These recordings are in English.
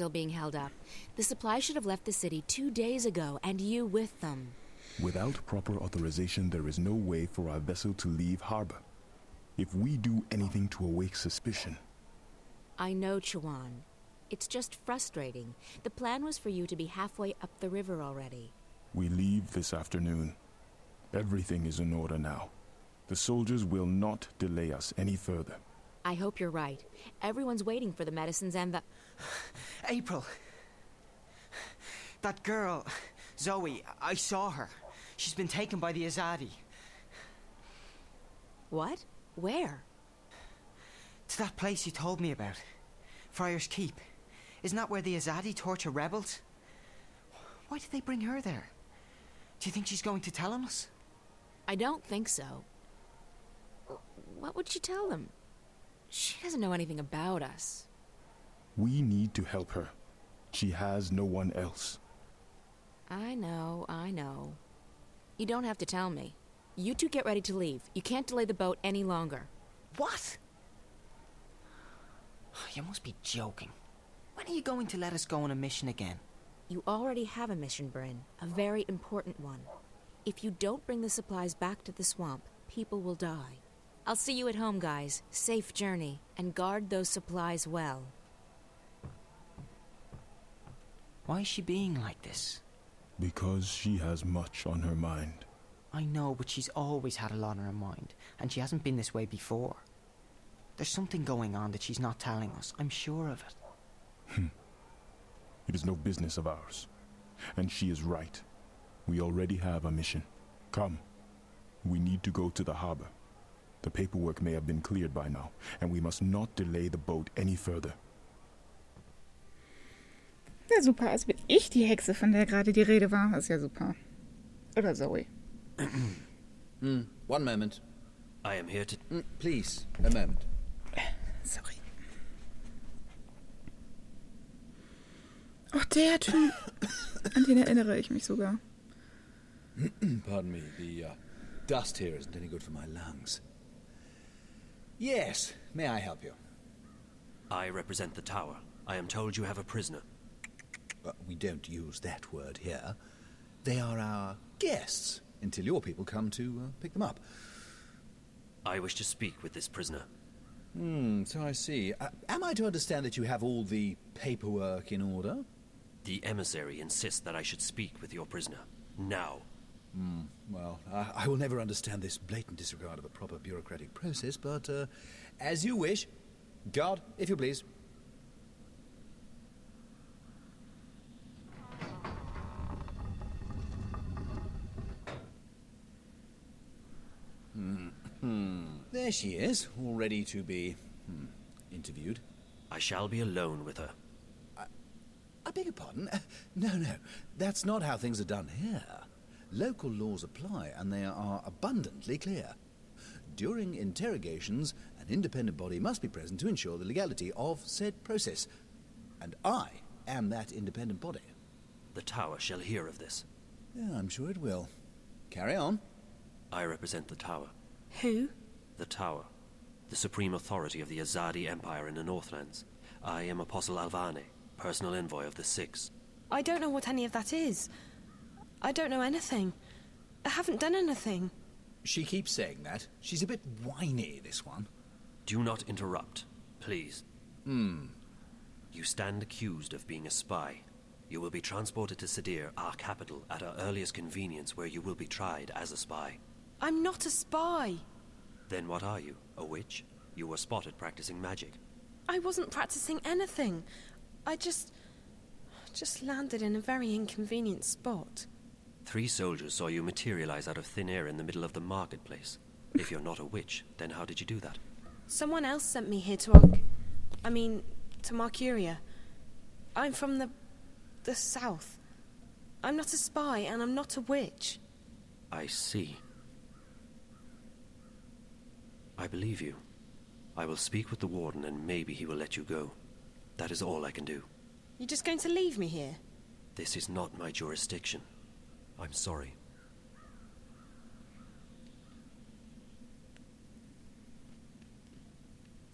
still being held up. The supplies should have left the city 2 days ago, and you with them. Without proper authorization, there is no way for our vessel to leave harbor. If we do anything to awake suspicion... I know, Chuan. It's just frustrating. The plan was for you to be halfway up the river already. We leave this afternoon. Everything is in order now. The soldiers will not delay us any further. I hope you're right. Everyone's waiting for the medicines and the... April. That girl, Zoe, I saw her. She's been taken by the Azadi. What? Where? To that place you told me about. Friar's Keep. Isn't that where the Azadi torture rebels? Why did they bring her there? Do you think she's going to tell on us? I don't think so. What would she tell them? She doesn't know anything about us. We need to help her. She has no one else. I know. You don't have to tell me. You two get ready to leave. You can't delay the boat any longer. What? You must be joking. When are you going to let us go on a mission again? You already have a mission, Bryn. A very important one. If you don't bring the supplies back to the swamp, people will die. I'll see you at home, guys. Safe journey, and guard those supplies well. Why is she being like this? Because she has much on her mind. I know, but she's always had a lot on her mind, and she hasn't been this way before. There's something going on that she's not telling us. I'm sure of it. It is no business of ours. And she is right. We already have a mission. Come. We need to go to the harbor. The paperwork may have been cleared by now, and we must not delay the boat any further. Ja, super. Als bin ich die Hexe, von der gerade die Rede war. Das ist ja super. Oder Zoe. One moment. I am here to... Please, a moment. Sorry. Ach, der Typ. An den erinnere ich mich sogar. Pardon me, the dust here isn't any good for my lungs. Yes, may I help you? I represent the tower. I am told you have a prisoner. We don't use that word here. They are our guests, until your people come to pick them up. I wish to speak with this prisoner. So I see. Am I to understand that you have all the paperwork in order? The emissary insists that I should speak with your prisoner. Now. Well, I will never understand this blatant disregard of a proper bureaucratic process, but as you wish. Guard, if you please. There she is, all ready to be interviewed. I shall be alone with her. I beg your pardon? No, that's not how things are done here. Local laws apply, and they are abundantly clear. During interrogations, an independent body must be present to ensure the legality of said process. And I am that independent body. The tower shall hear of this. Yeah, I'm sure it will. Carry on. I represent the tower. Who? The tower. The supreme authority of the Azadi Empire in the Northlands. I am Apostle Alvane, personal envoy of the Six. I don't know what any of that is. I don't know anything. I haven't done anything. She keeps saying that. She's a bit whiny, this one. Do not interrupt, please. You stand accused of being a spy. You will be transported to Sadir, our capital, at our earliest convenience, where you will be tried as a spy. I'm not a spy. Then what are you? A witch? You were spotted practicing magic. I wasn't practicing anything. I just landed in a very inconvenient spot. 3 soldiers saw you materialize out of thin air in the middle of the marketplace. If you're not a witch, then how did you do that? Someone else sent me here to Marcuria. I'm from the south. I'm not a spy, and I'm not a witch. I see. I believe you. I will speak with the warden, and maybe he will let you go. That is all I can do. You're just going to leave me here? This is not my jurisdiction. I'm sorry.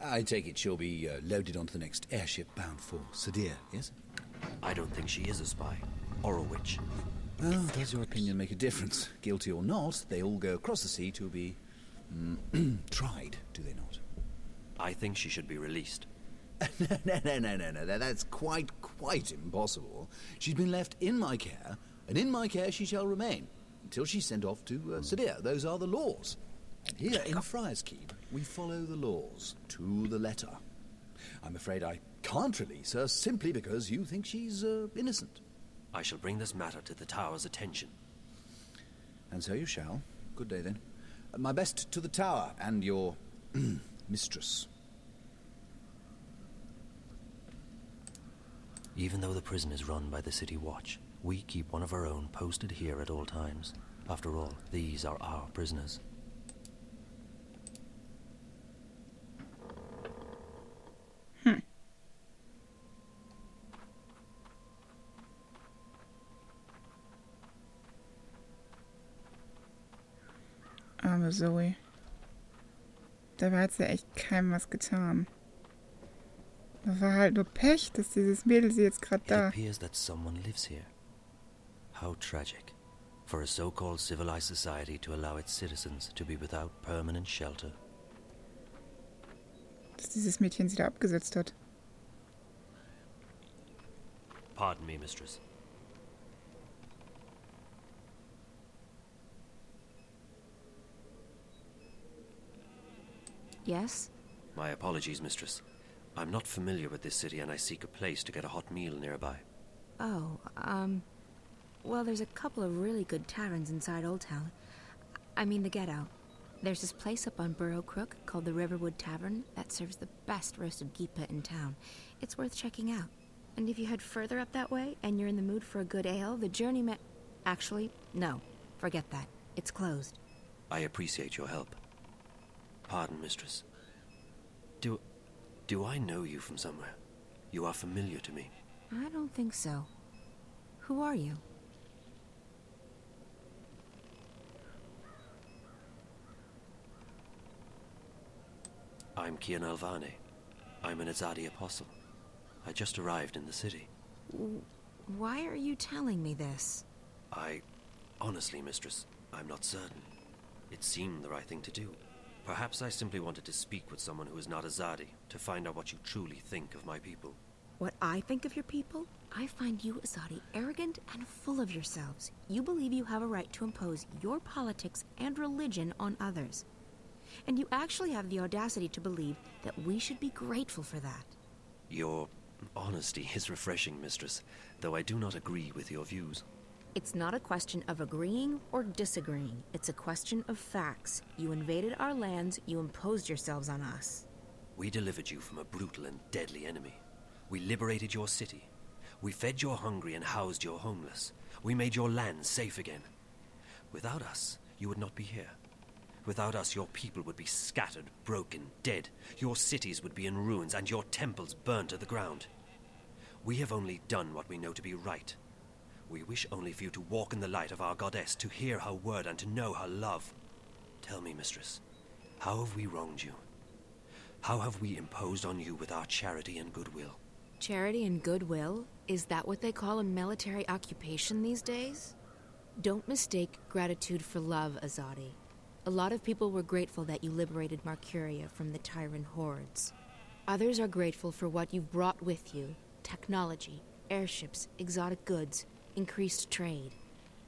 I take it she'll be loaded onto the next airship bound for Sadir, yes? I don't think she is a spy, or a witch. Well, does your opinion make a difference? Guilty or not, they all go across the sea to be tried, do they not? I think she should be released. No. That's quite impossible. She's been left in my care, and in my care she shall remain, until she's sent off to Sadir. Those are the laws. And here in Friar's Keep, we follow the laws to the letter. I'm afraid I can't release her simply because you think she's innocent. I shall bring this matter to the Tower's attention. And so you shall. Good day, then. My best to the Tower and your mistress. Even though the prison is run by the City Watch, we keep one of our own posted here at all times. After all, these are our prisoners. Arme Zoe. Dabei hat sie echt keinem was getan. Das war halt nur Pech, dass dieses Mädel sie jetzt gerade da. It appears that someone lives here. How tragic. For a so-called civilized society to allow its citizens to be without permanent shelter. Dass dieses Mädchen sie da abgesetzt hat. Pardon me, mistress. Yes? My apologies, mistress. I'm not familiar with this city and I seek a place to get a hot meal nearby. Oh, well, there's a couple of really good taverns inside Old Town. I mean the ghetto. There's this place up on Burrow Crook called the Riverwood Tavern that serves the best roasted geepa in town. It's worth checking out. And if you head further up that way and you're in the mood for a good ale, the Journey Actually, no. Forget that. It's closed. I appreciate your help. Pardon, mistress. Do I know you from somewhere? You are familiar to me. I don't think so. Who are you? I'm Kian Alvane. I'm an Azadi apostle. I just arrived in the city. Why are you telling me this? Honestly, mistress, I'm not certain. It seemed the right thing to do. Perhaps I simply wanted to speak with someone who is not Azadi, to find out what you truly think of my people. What I think of your people? I find you, Azadi, arrogant and full of yourselves. You believe you have a right to impose your politics and religion on others. And you actually have the audacity to believe that we should be grateful for that. Your honesty is refreshing, mistress, though I do not agree with your views. It's not a question of agreeing or disagreeing. It's a question of facts. You invaded our lands, you imposed yourselves on us. We delivered you from a brutal and deadly enemy. We liberated your city. We fed your hungry and housed your homeless. We made your land safe again. Without us, you would not be here. Without us, your people would be scattered, broken, dead. Your cities would be in ruins and your temples burned to the ground. We have only done what we know to be right. We wish only for you to walk in the light of our goddess, to hear her word and to know her love. Tell me, mistress, how have we wronged you? How have we imposed on you with our charity and goodwill? Charity and goodwill? Is that what they call a military occupation these days? Don't mistake gratitude for love, Azadi. A lot of people were grateful that you liberated Marcuria from the tyrant hordes. Others are grateful for what you've brought with you: technology, airships, exotic goods, increased trade.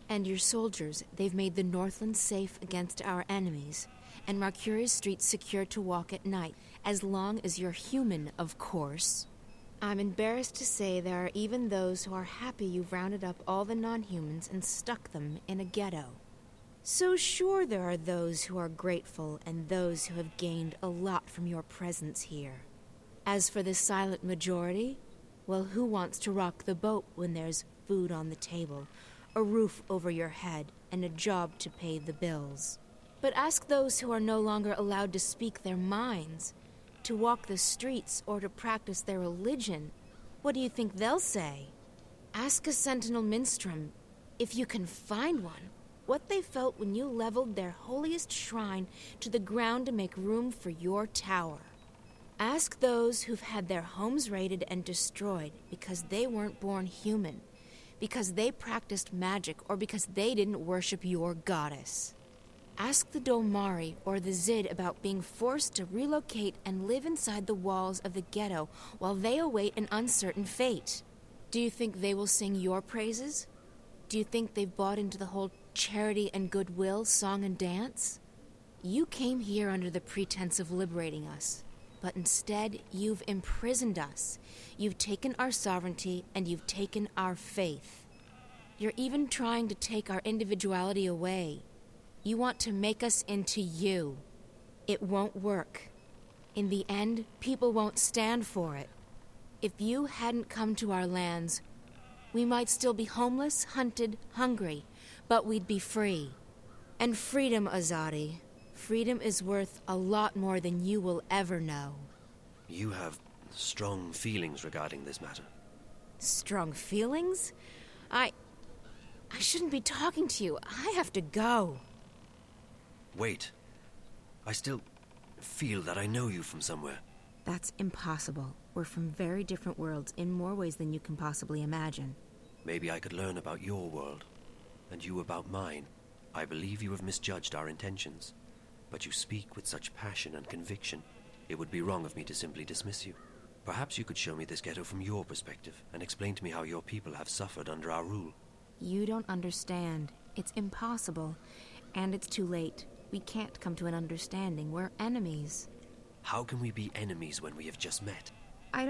And your soldiers, they've made the Northland safe against our enemies, and Marcuria's streets secure to walk at night, as long as you're human, of course. I'm embarrassed to say there are even those who are happy you've rounded up all the non-humans and stuck them in a ghetto. So sure, there are those who are grateful and those who have gained a lot from your presence here. As for the silent majority, well, who wants to rock the boat when there's food on the table, a roof over your head, and a job to pay the bills? But ask those who are no longer allowed to speak their minds, to walk the streets, or to practice their religion. What do you think they'll say? Ask a Sentinel Minstrom, if you can find one, what they felt when you leveled their holiest shrine to the ground to make room for your tower. Ask those who've had their homes raided and destroyed because they weren't born human, because they practiced magic, or because they didn't worship your goddess. Ask the Dolmari or the Zid about being forced to relocate and live inside the walls of the ghetto while they await an uncertain fate. Do you think they will sing your praises? Do you think they've bought into the whole charity and goodwill song and dance? You came here under the pretense of liberating us, but instead you've imprisoned us. You've taken our sovereignty and you've taken our faith. You're even trying to take our individuality away. You want to make us into you. It won't work. In the end, people won't stand for it. If you hadn't come to our lands, we might still be homeless, hunted, hungry, but we'd be free. And freedom, Azadi, freedom is worth a lot more than you will ever know. You have strong feelings regarding this matter. Strong feelings? I shouldn't be talking to you. I have to go. Wait. I still feel that I know you from somewhere. That's impossible. We're from very different worlds in more ways than you can possibly imagine. Maybe I could learn about your world, and you about mine. I believe you have misjudged our intentions, but you speak with such passion and conviction. It would be wrong of me to simply dismiss you. Perhaps you could show me this ghetto from your perspective, and explain to me how your people have suffered under our rule. You don't understand. It's impossible. And it's too late. We can't come to an understanding. We're enemies. How can we be enemies when we have just met? I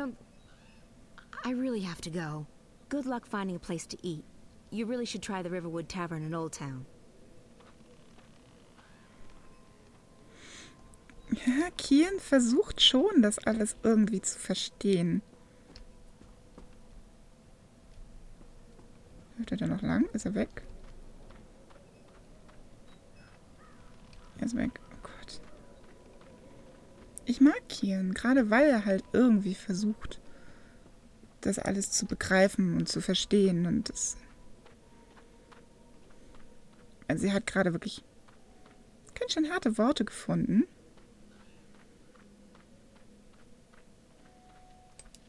really have to go. Good luck finding a place to eat. You really should try the Riverwood Tavern in Old Town. Ja, Kian versucht schon, das alles irgendwie zu verstehen. Läuft er da noch lang? Ist er weg? Er ist weg. Oh Gott. Ich mag Kian, gerade weil er halt irgendwie versucht, das alles zu begreifen und zu verstehen. Und das. Also sie hat gerade wirklich ganz schön harte Worte gefunden.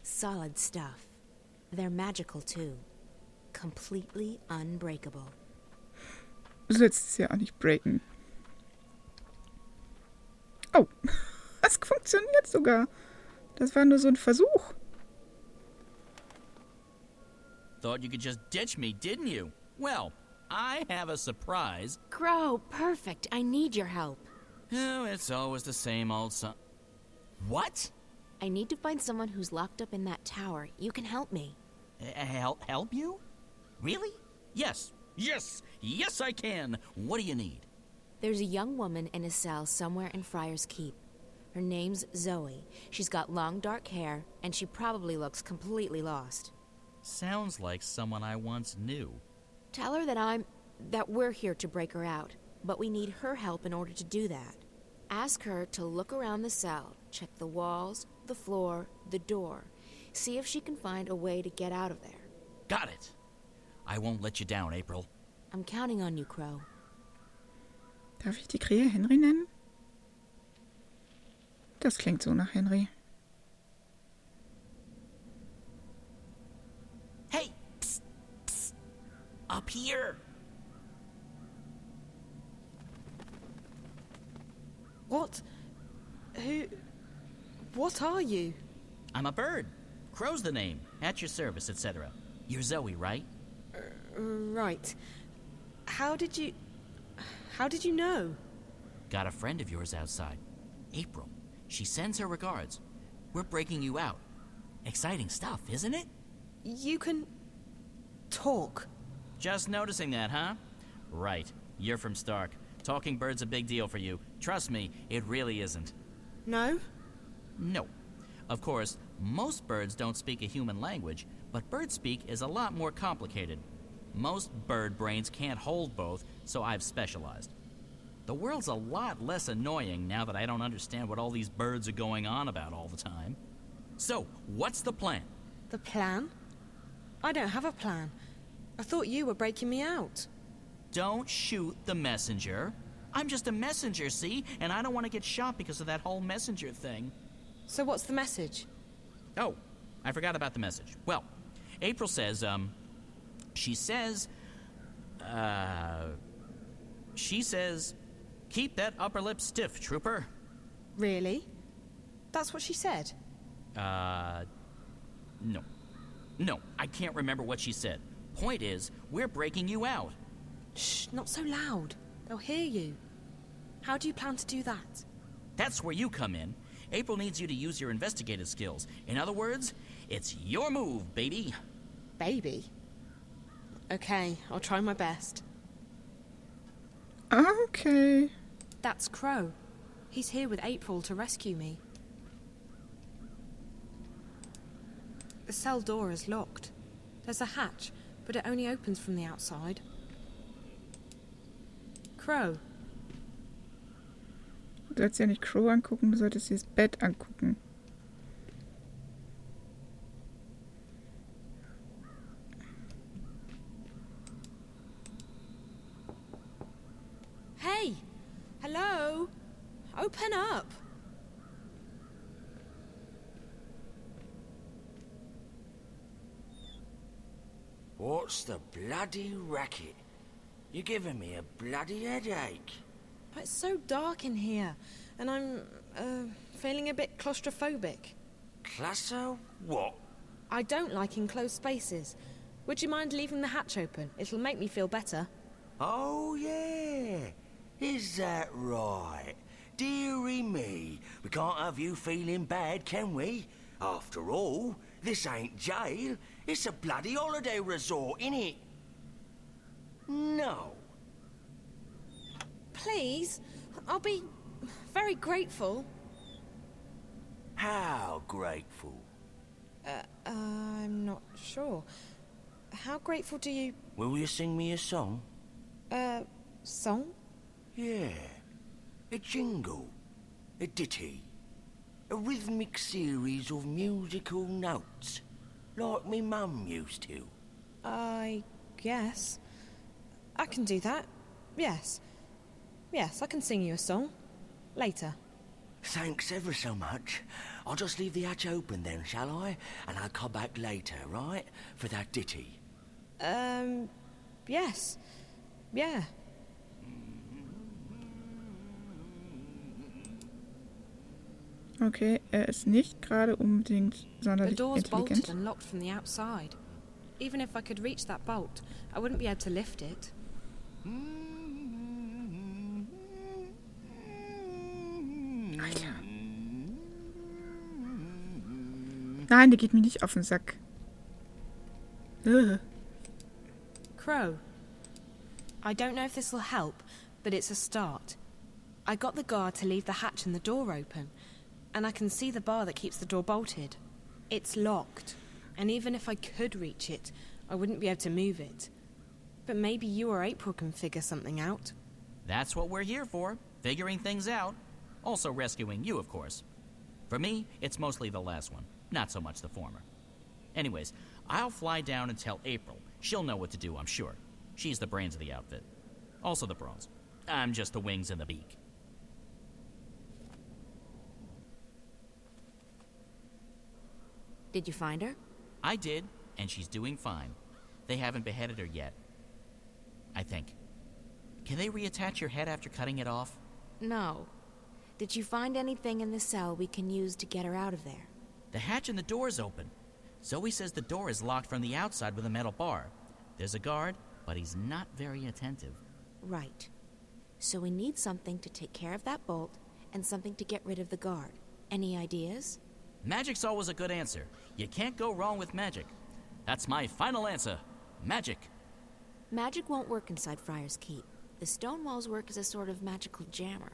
Solid stuff. They're magical too. Completely unbreakable. Du sollst es ja auch nicht breaken. Oh, das funktioniert sogar. Das war nur so ein Versuch. Thought you could just ditch me, didn't you? Well, I have a surprise. Crow, perfect. I need your help. Oh, it's always the same old What? I need to find someone who's locked up in that tower. You can help me. Help you? Really? Yes, I can. What do you need? There's a young woman in a cell somewhere in Friar's Keep. Her name's Zoë. She's got long dark hair, and she probably looks completely lost. Sounds like someone I once knew. Tell her that we're here to break her out, but we need her help in order to do that. Ask her to look around the cell, check the walls, the floor, the door. See if she can find a way to get out of there. Got it. I won't let you down, April. I'm counting on you, Crow. Darf ich die Krähe Henry nennen? Das klingt so nach Henry. Hey! Psst, psst. Up here! What are you? I'm a bird. Crow's the name. At your service, etc. You're Zoë, right? Right. How did you know? Got a friend of yours outside. April. She sends her regards. We're breaking you out. Exciting stuff, isn't it? You can talk. Just noticing that, huh? Right. You're from Stark. Talking bird's a big deal for you. Trust me, it really isn't. No? No. Of course, most birds don't speak a human language, but bird speak is a lot more complicated. Most bird brains can't hold both, so I've specialized. The world's a lot less annoying now that I don't understand what all these birds are going on about all the time. So, what's the plan? The plan? I don't have a plan. I thought you were breaking me out. Don't shoot the messenger. I'm just a messenger, see? And I don't want to get shot because of that whole messenger thing. So what's the message? Oh, I forgot about the message. Well, April says, she says, keep that upper lip stiff, trooper. Really? That's what she said? No. No, I can't remember what she said. Point is, we're breaking you out. Shh, not so loud. They'll hear you. How do you plan to do that? That's where you come in. April needs you to use your investigative skills. In other words, it's your move, baby. Baby? Okay, I'll try my best. Okay. That's Crow. He's here with April to rescue me. The cell door is locked. There's a hatch, but it only opens from the outside. Crow. Du sollst ja nicht Crow angucken, du solltest dir das Bett angucken. Hey! Hello? Open up! What's the bloody racket? You're giving me a bloody headache. It's so dark in here, and I'm, feeling a bit claustrophobic. Classo? What? I don't like enclosed spaces. Would you mind leaving the hatch open? It'll make me feel better. Oh, yeah. Is that right? Dearie me, we can't have you feeling bad, can we? After all, this ain't jail. It's a bloody holiday resort, innit? No. Please, I'll be very grateful. How grateful? I'm not sure. How grateful do you... Will you sing me a song? Song? Yeah. A jingle. A ditty. A rhythmic series of musical notes. Like me mum used to. I guess. I can do that. Yes. Yes, I can sing you a song. Later. Thanks ever so much. I'll just leave the hatch open then, shall I? And I'll come back later, right? For that ditty. Yes. Yeah. Okay, ist nicht gerade unbedingt The sonderlich door's bolted intelligent. and locked from the outside. Even if I could reach that bolt, I wouldn't be able to lift it. Alter. Nein, der geht mir nicht auf den Sack. Crow. I don't know if this will help, but it's a start. I got the guard to leave the hatch and the door open, and I can see the bar that keeps the door bolted. It's locked, and even if I could reach it, I wouldn't be able to move it. But maybe you or April can figure something out. That's what we're here for, figuring things out. Also rescuing you, of course. For me, it's mostly the last one, not so much the former. Anyways, I'll fly down and tell April. She'll know what to do, I'm sure. She's the brains of the outfit. Also the brains. I'm just the wings and the beak. Did you find her? I did, and she's doing fine. They haven't beheaded her yet. I think. Can they reattach your head after cutting it off? No. Did you find anything in the cell we can use to get her out of there? The hatch and the door's open. Zoe says the door is locked from the outside with a metal bar. There's a guard, but he's not very attentive. Right. So we need something to take care of that bolt and something to get rid of the guard. Any ideas? Magic's always a good answer. You can't go wrong with magic. That's my final answer. Magic. Magic won't work inside Friar's Keep. The stone walls work as a sort of magical jammer.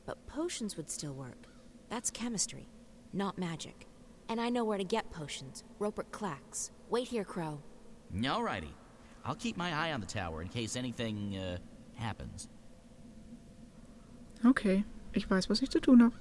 But potions would still work. That's chemistry, not magic. And I know where to get potions. Rupert Clacks. Wait here, Crow. Alrighty. I'll keep my eye on the tower in case anything, happens. Okay, ich weiß, was ich zu tun habe.